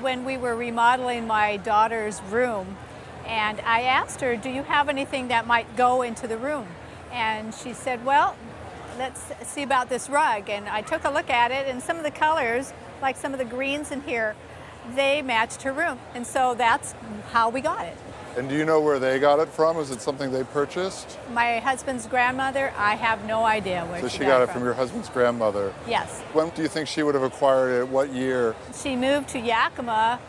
when we were remodeling my daughter's room, and I asked her, do you have anything that might go into the room? And she said, well, let's see about this rug. And I took a look at it, and some of the colors, like some of the greens in here, they matched her room. And so that's how we got it. And do you know where they got it from? Was it something they purchased? My husband's grandmother, I have no idea where So she she got it from your husband's grandmother? Yes. When do you think she would have acquired it? What year? She moved to Yakima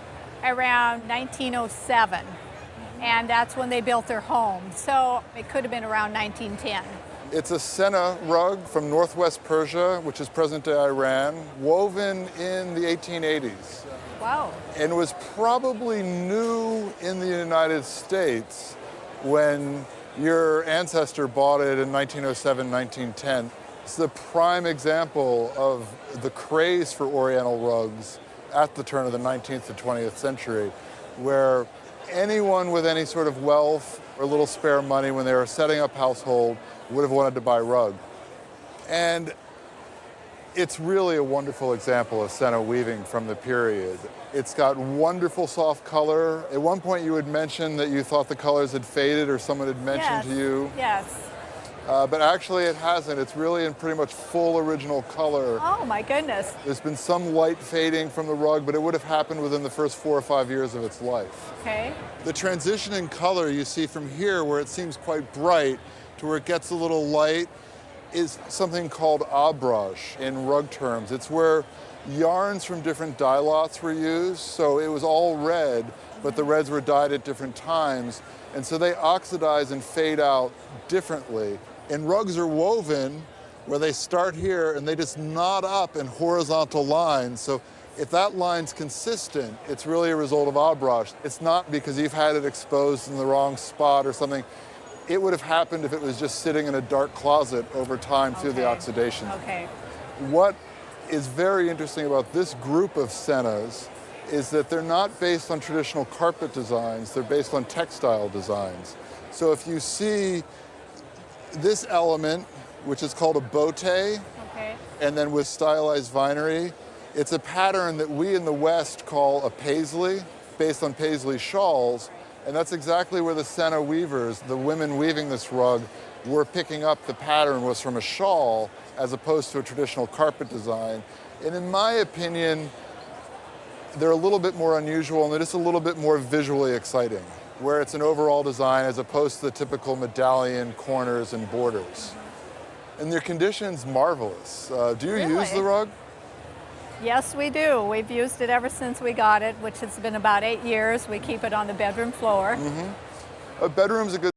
around 1907, and that's when they built their home. So it could have been around 1910. It's a Senneh rug from northwest Persia, which is present-day Iran, woven in the 1880s. Wow. And was probably new in the United States when your ancestor bought it in 1907, 1910. It's the prime example of the craze for Oriental rugs at the turn of the 19th to 20th century, where anyone with any sort of wealth or little spare money when they were setting up household would have wanted to buy a rug. And it's really a wonderful example of Senneh weaving from the period. It's got wonderful soft color. At one point you had mentioned that you thought the colors had faded, or someone had mentioned to you. Yes. But actually it hasn't. It's really in pretty much full original color. Oh my goodness. There's been some light fading from the rug, but it would have happened within the first 4 or 5 years of its life. Okay. The transition in color you see from here, where it seems quite bright, to where it gets a little light, is something called abrash in rug terms. It's where yarns from different dye lots were used, so it was all red, but the reds were dyed at different times, and so they oxidize and fade out differently. And rugs are woven where they start here and they just knot up in horizontal lines, so if that line's consistent, it's really a result of abrash. It's not because you've had it exposed in the wrong spot or something. It would have happened if it was just sitting in a dark closet over time through the oxidation. Okay. What is very interesting about this group of Sennehs is that they're not based on traditional carpet designs, they're based on textile designs. So if you see this element, which is called a boteh, and then with stylized vinery, it's a pattern that we in the West call a paisley, based on paisley shawls. And that's exactly where the Senneh weavers, the women weaving this rug, were picking up the pattern was from a shawl as opposed to a traditional carpet design. And in my opinion, they're a little bit more unusual and they're just a little bit more visually exciting, where it's an overall design as opposed to the typical medallion corners and borders. And their condition's marvelous. Do you use the rug? Yes, we do. We've used it ever since we got it, which has been about 8 years. We keep it on the bedroom floor. A bedroom's a good